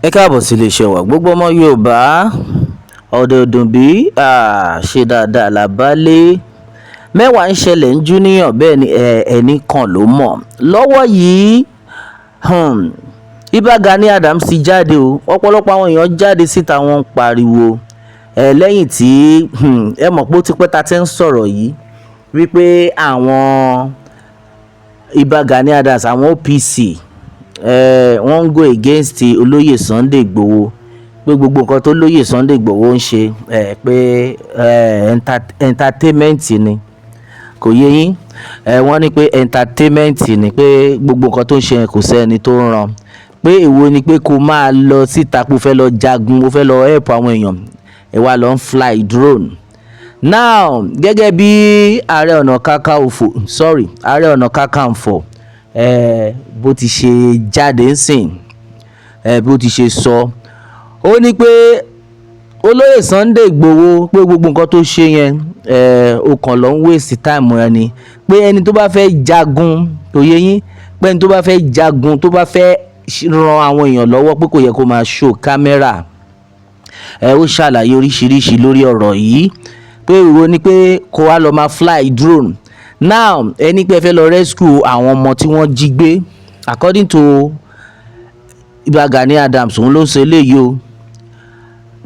Ẹ káàbọ̀ sí iléeṣẹ́ wa gbogbo ọmọ Yorùbá ọ̀dẹ̀ ọdún bí ṣe dáadáa làbálé mẹ́wàá ń ṣẹlẹ̀ ń júníyàn bẹ́ẹ̀ ni ẹnì kan ló mọ̀ lọ́wọ́ yìí. Ibà Gani Adams ti jáde o, ọ̀pọ̀lọpọ̀ àwọn èèyàn jáde síta wọ́n ń pariwo lẹ́yìn tí ẹ mọ̀ pé ó ti pẹ́ ta ti ń sọ̀rọ̀ yìí wípé àwọn Ibà Gani Adams àwọn OPC wọ́n ń go against olóyè Sunday Igboho pé gbogbo nǹkan tó lóyè Sunday Igboho ń ṣe pé entertainment ni kò yé yín wọ́n ní pé entertainment ni pé gbogbo nǹkan tó ń ṣe kò sẹ́ni tó ń ràn pé èwo ni pé kó máa lọ síta pé ó fẹ́ lọ jagun ó fẹ́ lọ help àwọn èèyàn ẹ wá lọ ń fly drone. Now gẹ́gẹ́ bí ààrẹ ọ̀nà kakanfò bó ti ṣe jáde ń sìn bó ti ṣe sọ ó ní pé olóyè Sunday Igboho pé gbogbo nǹkan tó ṣe yẹn ó kàn lọ ń waste time ẹni pé ẹni tó bá fẹ́ jagun tó yé yín pé ẹni tó bá fẹ́ jagun tó bá fẹ́ ran àwọn èèyàn lọ́wọ́ pé kò yẹ kó máa show kámẹ́rà ó ṣàlàyé oríṣiríṣi lórí ọ̀rọ̀ yìí pé ìwọ ni pé kó wá lọ máa fly drone. Now ẹni pé ẹ fẹ́ lọ rescue àwọn ọmọ tí wọ́n jí gbé according to Ibà Gani Adams òun ló ṣe eléyìí o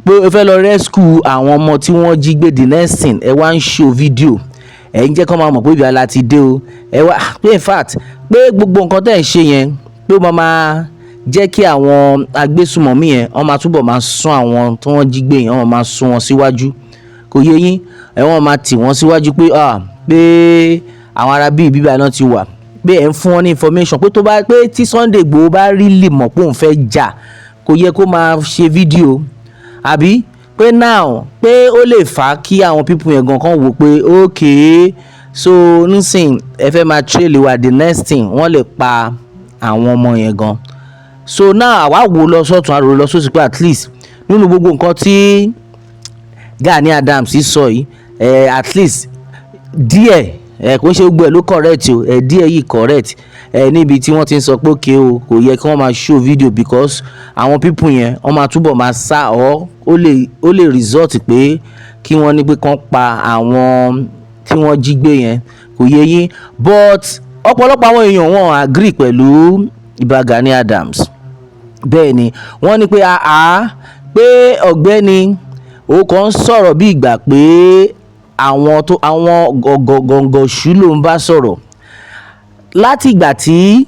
pé ẹ fẹ́ lọ rescue àwọn ọmọ tí wọ́n jí gbé the next thing ẹ wá ń show video ẹ ń jẹ́ kó máa mọ̀ pé ibi àlá ti dé o ẹ wá pé in fact pé gbogbo nǹkan tẹ̀ ń ṣe yẹn pé ó máa jẹ́ kí àwọn agbésùmọ̀mí yẹn wọ́n máa túbọ̀ máa sún àwọn tí wọ́n jí gbé yẹn wọ́n máa sún wọn síwájú kò yé yín wọ́n máa tì wọ́n síwájú pé pé àwọn ará bíi bíbá náà ti wà pé ẹ̀ ń fún wọn ní information pé tó bá pé tí Sunday Igboho bá rí lè mọ̀ pé òun fẹ́ jà kò yẹ kó máa ṣe fídíò àbí pé now pé ó lè fà á kí àwọn people yẹn gan kan wò pé okay so nísìn ẹ fẹ́ máa trail wa the next thing wọ́n lè pa àwọn ọmọ yẹn gan so now àwa wò lọ sọ́tún àrò lọ sósì pé at least nínú gbogbo nǹkan tí Gani Adams sọ yìí at least díẹ̀ kò ń ṣe gbogbo ẹ̀ ló correct o díẹ̀ yìí correct níbi tí wọ́n ti ń sọ pé òkè o kò yẹ kí wọ́n máa show video because àwọn people yẹn wọ́n máa túbọ̀ máa sá ọ́ ó lè result pé kí wọ́n ní pé kán pa àwọn tí wọ́n jí gbé yẹn kò yé yín but ọ̀pọ̀lọpọ̀ àwọn èèyàn wọn agree pẹ̀lú Ibà Gani Adams bẹ́ẹ̀ ni wọ́n ní pé pé ọ̀gbẹ́ni ó kàn ń sọ̀rọ̀ bí ìgbà pé àwọn gọ̀gọ̀gọ̀ṣù ló ń bá sọ̀rọ̀ láti ìgbà tí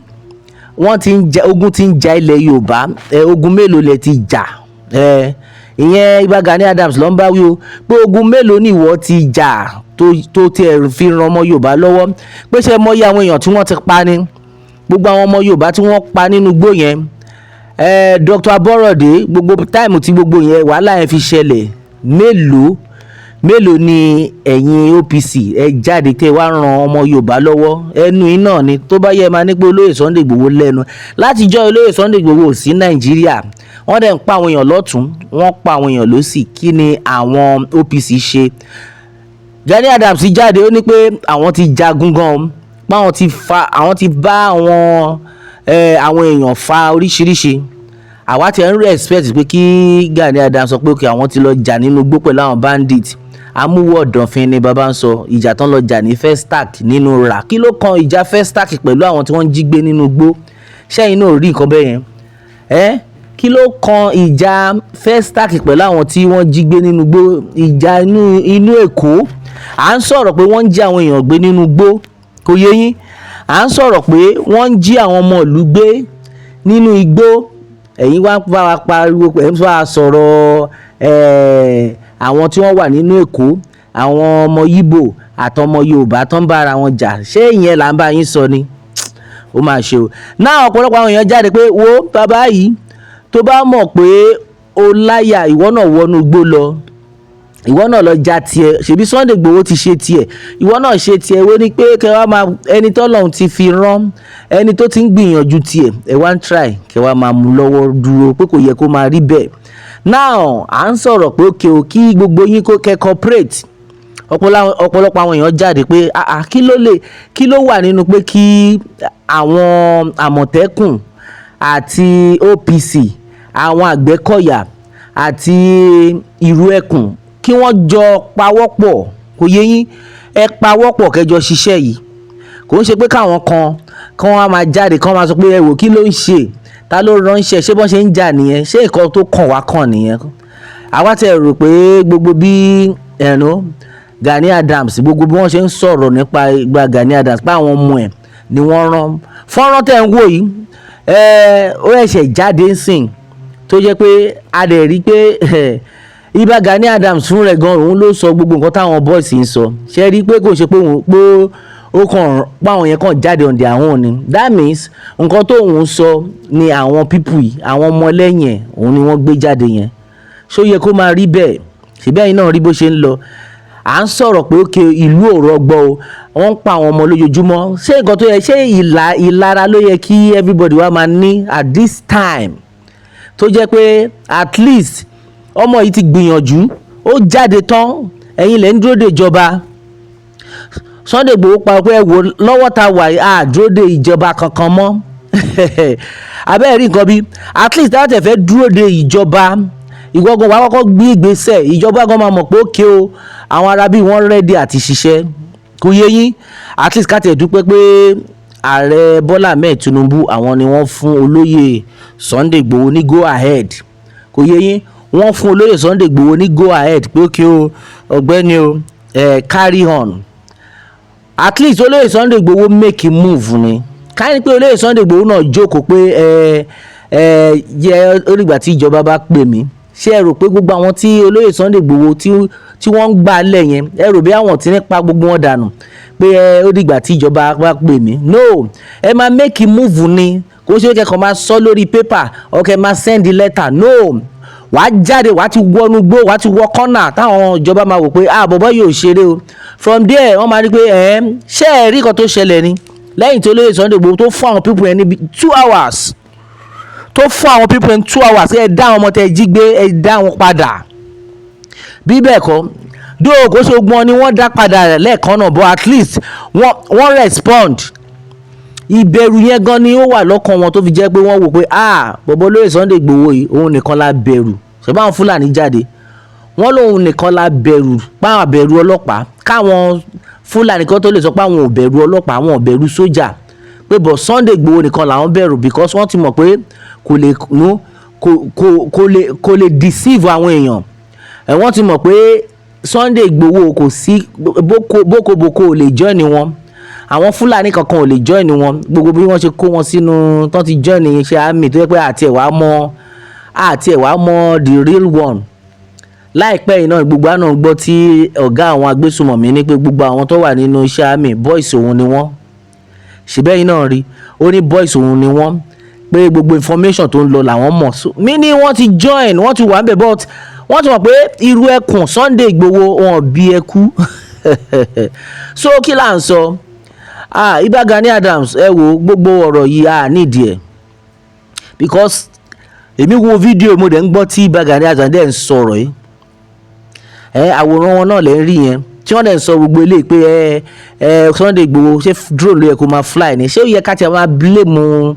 wọ́n ti ń jà ogun ti ń jà ilẹ̀ Yorùbá ogun mélòó lẹ ti jà ìyẹn Ibà Gani Adams ló ń bá wí o pé ogun mélòó ni ìwọ ti jà tó tiẹ̀ fi ran ọmọ Yorùbá lọ́wọ́ pé ṣe mọ iye àwọn èèyàn tí wọ́n ti pa ni gbogbo àwọn ọmọ Yorùbá tí wọ́n pa nínú igbó yẹn Dr. Aborode gbogbo táìmù tí gbogbo yẹn wàhálà yẹn fi ṣẹlẹ̀ mélòó ni ẹ̀yin OPC ẹ jáde tẹ́ wá ran ọmọ Yorùbá lọ́wọ́ ẹnu iná ni tó bá yẹ máa ní pé olóyè Sunday Igboho lẹ́nu látijọ́ olóyè Sunday Igboho sí Nàìjíríà wọ́n dẹ̀ ń pa àwọn èèyàn lọ́tún wọ́n pa àwọn èèyàn lósì kí ni àwọn OPC ṣe. Gani Adams jáde ó ní pé àwọn ti jagun gan pé àwọn ti bá àwọn èèyàn fa oríṣiríṣi àwa ti ń respect pé kí Gani Adams sọ pé òkè àwọn ti lọ jà nínú igbó pẹ̀lú àwọn bandit amúwọ̀ ọ̀dọ̀fin ni bàbá ń sọ ìjà tán lọ jà ní Festac nínú rà kí ló kan ìjà Festac pẹ̀lú àwọn tí wọ́n ń jí gbé nínú igbó ṣẹ́yìn náà rí nǹkan bẹ́ẹ̀ yẹn kí ló kan ìjà Festac pẹ̀lú àwọn tí wọ́n jí gbé nínú igbó ìjà inú Èkó à ń sọ̀rọ̀ pé wọ́n ń jí àwọn èèyàn gbé nínú igbó kò yé yín à ń sọ̀rọ̀ pé wọ́n ń jí àwọn ọmọ ìlú gbé nínú igbó ẹ̀yin wá bá wa pariwo ẹ̀ ń bá a sọ̀rọ̀ àwọn tí wọ́n wà nínú Èkó àwọn ọmọ Ìgbò àtọmọ Yorùbá tó ń bára wọn jà ṣé ìyẹn là ń bá yín sọ ni ó máa ṣe o náà ọ̀pọ̀lọpọ̀ àwọn èèyàn jáde pé wo bàbá yìí tó bá mọ̀ pé ó láyà ìwọ náà wọnú igbó lọ ìwọ náà lọ já tiẹ̀ ṣebí Sunday Igboho ti ṣe tiẹ̀ ìwọ náà ṣe tiẹ̀ wo ni pé kẹwàá máa ẹni tọ́lọ́run ti fi rán ẹni tó ti ń gbìyànjú tiẹ̀ ẹ wá ń try kẹwàá máa mú lọ́wọ́ dúró pé kò yẹ kó máa rí bẹ́ẹ̀. Now à ń sọ̀rọ̀ pé òkè o kí gbogbo yín kó kẹ́ cooperate ọ̀pọ̀lọpọ̀ àwọn èèyàn jáde pé kí ló wà nínú pé kí àwọn Àmọ̀tẹ́kùn àti OPC àwọn Àgbẹ̀kọ̀yà àti ìrù ẹkùn kí wọ́n jọ pawọ́pọ̀, kò yé yín, ẹ pawọ́pọ̀ kẹjọ ṣiṣẹ́ yìí. Kò ń ṣe pé káwọn kan wá máa jáde kán máa sọ pé ẹ wò kí ló ń ṣe, ta ló ránṣẹ́, ṣé bọ́n ṣe ń jà nìyẹn, ṣé nǹkan tó kàn wá kàn nìyẹn. Àwa tẹ̀ rò pé gbogbo bí Gani Adams, gbogbo bí wọ́n ṣe ń sọ̀rọ̀ nípa ìgbà Gani Adams pé àwọn ọmọ ẹ̀ ni wọ́n rán. Fọ́nrán tẹ̀ ń wò yìí ó ẹ̀ṣẹ̀ jáde ń sìn tó jẹ́ pé a dẹ̀ rí pé ibà Gani Adams fún rẹ̀ gan òun ló sọ gbogbo nǹkan táwọn boys ń sọ. Ṣé rí pé kò ṣe pé ó kàn páwọn yẹn kàn jáde on their own ni. That means nǹkan tó òun sọ ni àwọn people yìí, àwọn ọmọ lẹ́yìn ẹ̀ òun ni wọ́n gbé jáde yẹn. Ṣó yẹ kó máa rí bẹ́ẹ̀? Ṣèbí ẹ̀yin náà rí bó ṣe ń lọ. À ń sọ̀rọ̀ pé ókè ìlú ò rọgbọ o, wọ́n ń pa àwọn ọmọ lójoojúmọ́. Ṣé nǹkan tó yẹ, ṣé ìlara ló yẹ kí everybody wá máa ní at this time? Tó jẹ́ pé at least ọmọ yìí ti gbìyànjú, ó jáde tán, ẹ̀yin lẹ́ ń dúró de ìjọba. Sunday Igboho pa pé ẹ wò lọ́wọ́ ta wà á dúró de ìjọba kankan mọ́. Abẹ́ẹ̀ rí nǹkan bí at least láti ẹ̀fẹ́ dúró de ìjọba, ìwọ́gun wa kọ́kọ́ gbé ìgbésẹ̀, ìjọba gan máa mọ̀ pé ókè o àwọn arábí wọ́n rẹ́dí àti ṣiṣẹ́. Kò yé yín, at least ká tẹ̀ dúpẹ́ pé ààrẹ Bọ́lá Ahmed Tinubu àwọn ni wọ́n fún olóyè Sunday Igboho ní go ahead. Kò yé yín, wọ́n fún olóyè Sunday Igboho ní go ahead pé ókè o ọ̀gbẹ́ni o carry on. At least olóyè Sunday Igboho make a move ni. Ká ní pé olóyè Sunday Igboho náà jókòó pé yẹ orígbà tí ìjọba bá pè mí. Ṣé ẹ rò pé gbogbo àwọn tí olóyè Sunday Igboho tí wọ́n ń gbà lẹ̀ yẹn, ẹ rò bí àwọn tí nípa gbogbo wọn dànù pé ó dìgbà tí ìjọba bá pè mí? No, ẹ máa make a move ni. Kò ṣe kẹ́kọ̀ọ́ máa sọ lórí paper okay máa send letter. No, wàá jáde, wàá ti wọnú gbó, wàá ti wọ kọ́nà táwọn ìjọba máa wò pé bọ̀bọ́ yóò ṣeré o. From there wọ́n máa rí pé ṣé ẹ rí nǹkan tó ṣẹlẹ̀ ni lẹ́yìn tí olóyè Sunday Igboho tó fún àwọn people yẹn níbi 2 hours, tó fún àwọn people yẹn 2 hours, ẹ dá àwọn ọmọ tẹ jí gbé, ẹ dá wọn padà. Bí bẹ́ẹ̀ kọ́ dóò kó ṣe gbọ́n ni wọ́n dá padà rẹ̀ lẹ́ẹ̀kan náà, but at least wọ́n respond. Ìbẹ̀rù yẹn gan ni ó wà lọ́kàn wọn tó fi jẹ́ pé wọ́n wò pé bọ̀bọ́ olóyè Sunday Igboho yìí òun nìkan la bẹ̀rù. Ṣèbá àwọn Fúlàní jáde wọ́n lóun nìkan la bẹ̀rù, páwọn bẹ̀rù ọlọ́pàá, káwọn Fúlàní kan tó lè sọ pé àwọn ò bẹ̀rù ọlọ́pàá, àwọn ò bẹ̀rù sójà, pé bọ̀ Sunday Igboho nìkan làwọn bẹ̀rù because wọ́n ti mọ̀ pé kò lè deceive àwọn èèyàn. Wọ́n ti mọ̀ pé Sunday Igboho kò sí bókobòko ò lè join wọn, àwọn Fúlàní kankan ò lè join wọn. Gbogbo bí wọ́n ṣe kó wọn sínú tán ti join iṣẹ́ army tó yẹ pé àti ẹ̀ wá mọ̀ the real one. Láìpẹ́ yìí náà gbogbo àná gbọ́ tí ọ̀gá àwọn agbésùmọ̀mí ní pé gbogbo àwọn tó wà nínú iṣẹ́ army boys òun ni wọ́n. Ṣèbẹ́yìn náà rí, ó ní boys òun ni wọ́n, pé gbogbo information tó ń lọ làwọn mọ̀. Mí ní wọ́n ti join, wọ́n ti wà ń bẹ̀, but wọ́n ti mọ̀ pé irú ẹkùn Sunday Igboho wọn bí ẹkú. So kí là ń sọ? Ibà Gani Adams ẹ wo gbogbo ọ̀rọ̀ yìí nídìí ẹ̀ because èmi wo fídíò mo dẹ̀ ń gbọ́ tí Ibà Gani Adams dẹ̀ ń sọ̀rọ̀ yìí. Àwòrán wọn náà lè ń rí yẹn tí wọ́n dẹ̀ ń sọ gbogbo eléyìí pé Sunday Igboho ṣé drone ló yẹ kó máa fly ni, ṣé ó yẹ ká ti máa blame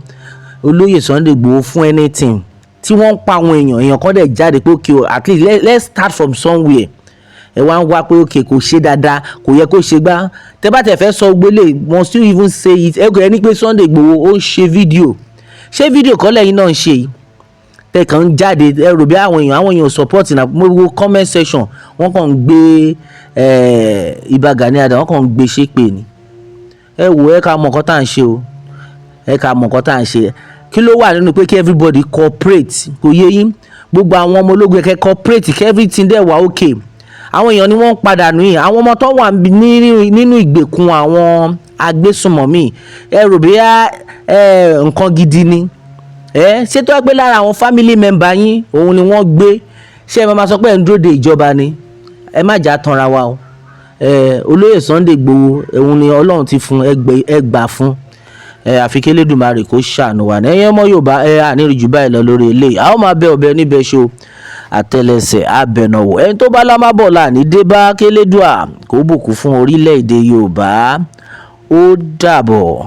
olóyè Sunday Igboho fún anything tí wọ́n ń pa àwọn èèyàn kan dẹ̀ jáde pé okay at least let's start from somewhere. Ẹ wá ń wá pé okay kò ṣe dáadáa, kò yẹ kó ṣe gbá. Tẹ́ bá tẹ̀ fẹ́ sọ gbélé must you even say it? Ẹ ní pé Sunday Igboho ó ń ṣe fídíò, ṣé fídíò kọ́ lẹ́yìn náà ń ṣe yìí? Tẹ̀kàn ń jáde ẹ rò bí àwọn èèyàn support na mo wo comment section wọ́n kàn ń gbé Ibà Gani Adams wọ́n kàn ń gbé ṣépè ni. Ẹ wò ẹ ká mọ̀ nǹkan tá à ń ṣe o, ẹ ká mọ̀ nǹkan tá à ń ṣe. Kí ló wà nínú pé kí everybody cooperate? Kò yé yín, gbogbo àwọn ọmọ ológun ẹ̀kẹ́ cooperate kí everything dẹ̀ wà okay. Àwọn èèyàn ni wọ́n ń padà nù yìí, àwọn ọmọ tó wà nínú ìgbèkùn àwọn agbésùmọ̀mí ẹ rò bí nǹkan gidi ni. Ṣé tó wá pé lára àwọn family member yín òun ni wọ́n gbé, ṣé ẹ máa sọ pé ẹ̀ ń dúró de ìjọba ni? Ẹ má jà tanra wa o. Olóyè Sunday Igboho òun ni Ọlọ́run ti fún ẹgbà fún. Àfi kí Elédùmarè kó ṣàánú wa ní ẹ̀yin ọmọ Yorùbá àníri jù báyìí lọ lórí eléyìí. A ó máa bẹ ọ̀bẹ níbẹ̀ ṣo àtẹlẹsẹ̀ abẹnàwò. Ẹni tó bá lámábọ̀ láàní dé bá kélédùà kó bùkún fún orílẹ̀-èdè Yorùbá. Ó dàbọ̀.